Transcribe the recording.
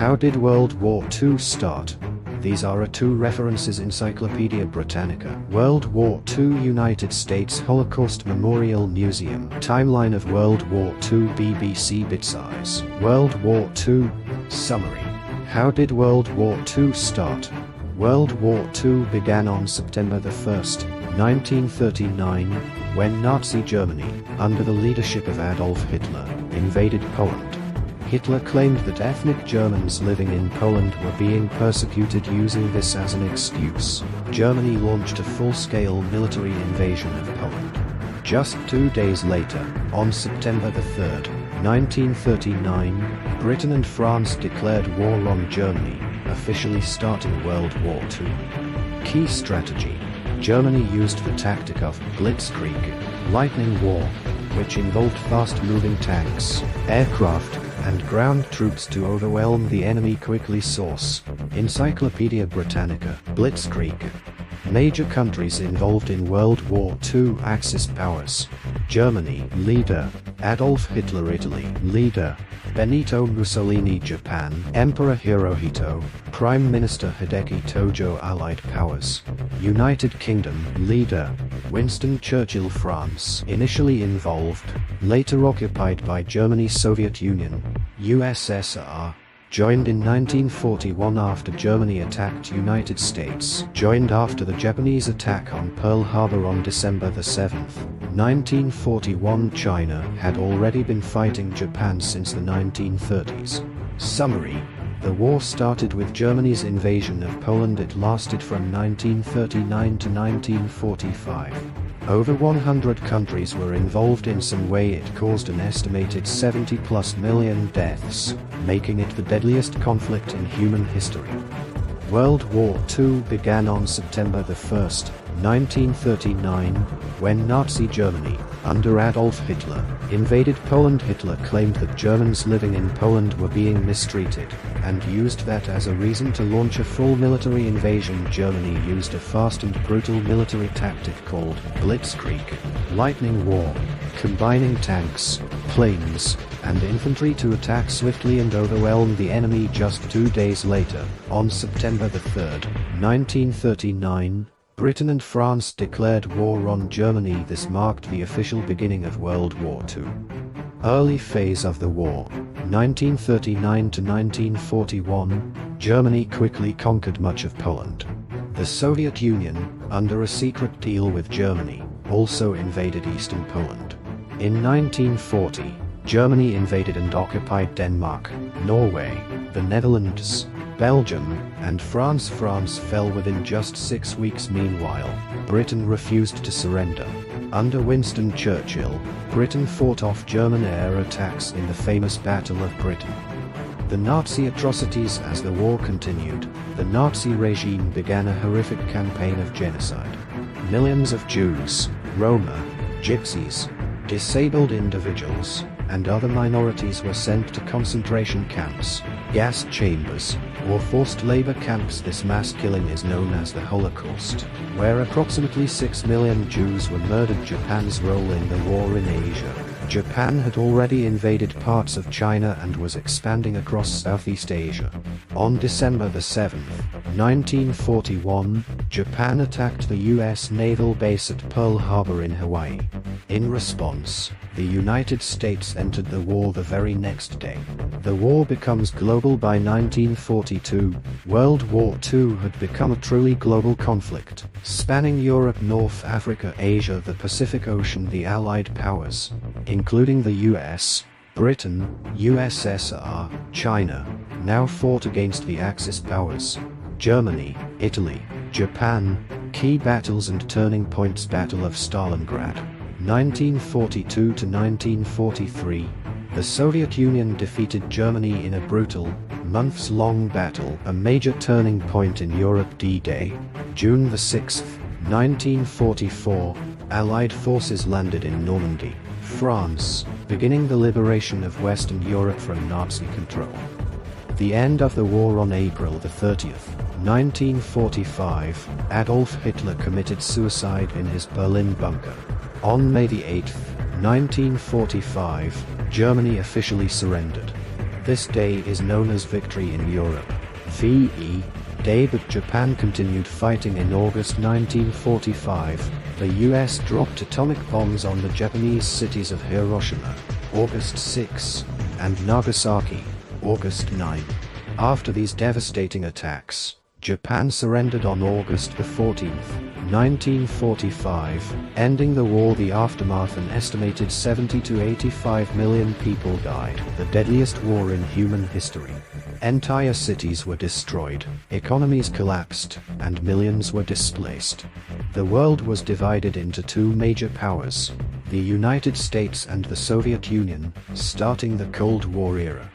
How did World War II start? These are two references Encyclopedia Britannica. World War II United States Holocaust Memorial Museum. Timeline of World War II BBC Bitsize. World War II Summary. How did World War II start? World War II began on September 1, 1939, when Nazi Germany, under the leadership of Adolf Hitler, invaded Poland. Hitler claimed that ethnic Germans living in Poland were being persecuted. Using this as an excuse, Germany launched a full-scale military invasion of Poland. Just 2 days later, on September 3, 1939, Britain and France declared war on Germany, officially starting World War II. Key strategy: Germany used the tactic of Blitzkrieg, lightning war, which involved fast-moving tanks, aircraft, and ground troops to overwhelm the enemy quickly. Source: Encyclopedia Britannica. Blitzkrieg. Major countries involved in World War II. Axis powers: Germany, leader; Adolf Hitler. Italy, leader; Benito Mussolini. Japan, Emperor Hirohito; Prime Minister Hideki Tojo. Allied powers: United Kingdom, leader; Winston Churchill. France, initially involved, later occupied by Germany. Soviet Union, USSR, joined in 1941 after Germany attacked United States. Joined after the Japanese attack on Pearl Harbor on December 7, 1941. China had already been fighting Japan since the 1930s. Summary: the war started with Germany's invasion of Poland. It lasted from 1939 to 1945. Over 100 countries were involved in some way. It caused an estimated 70+ million deaths, making it the deadliest conflict in human history. World War II began on September 1, 1939, when Nazi Germany, under Adolf Hitler, invaded Poland. Hitler claimed that Germans living in Poland were being mistreated, and used that as a reason to launch a full military invasion. Germany used a fast and brutal military tactic called Blitzkrieg, lightning war, combining tanks, planes, and infantry to attack swiftly and overwhelm the enemy. Just 2 days later, on September 3, 1939, Britain and France declared war on Germany. This marked the official beginning of World War II. Early phase of the war, 1939 to 1941, Germany quickly conquered much of Poland. The Soviet Union, under a secret deal with Germany, also invaded eastern Poland. In 1940, Germany invaded and occupied Denmark, Norway, the Netherlands, Belgium, and France. France fell within just 6 weeks. Meanwhile, Britain refused to surrender. Under Winston Churchill, Britain fought off German air attacks in the famous Battle of Britain. The Nazi atrocities. As the war continued, the Nazi regime began a horrific campaign of genocide. Millions of Jews, Roma, Gypsies, disabled individuals, and other minorities were sent to concentration camps, gas chambers, or forced labor camps. This mass killing is known as the Holocaust, where approximately 6 million Jews were murdered. Japan's role in the war in Asia. Japan had already invaded parts of China and was expanding across Southeast Asia. On December 7, 1941, Japan attacked the U.S. naval base at Pearl Harbor in Hawaii. In response, the United States entered the war the very next day. The war becomes global. By 1942, World War II had become a truly global conflict, spanning Europe, North Africa, Asia, the Pacific Ocean. The Allied powers, including the US, Britain, USSR, China, now fought against the Axis powers: Germany, Italy, Japan. Key battles and turning points: Battle of Stalingrad, 1942 to 1943. The Soviet Union defeated Germany in a brutal, months-long battle. A major turning point in Europe: D-Day, June 6, 1944. Allied forces landed in Normandy, France, beginning the liberation of Western Europe from Nazi control. The end of the war. On April 30, 1945, Adolf Hitler committed suicide in his Berlin bunker. On May 8, 1945, Germany officially surrendered. This day is known as Victory in Europe, VE Day, but Japan continued fighting. In August 1945, the US dropped atomic bombs on the Japanese cities of Hiroshima, August 6, and Nagasaki, August 9. After these devastating attacks, Japan surrendered on August 14, 1945, ending the war. The aftermath: an estimated 70 to 85 million people died, the deadliest war in human history. Entire cities were destroyed, economies collapsed, and millions were displaced. The world was divided into two major powers, the United States and the Soviet Union, starting the Cold War era.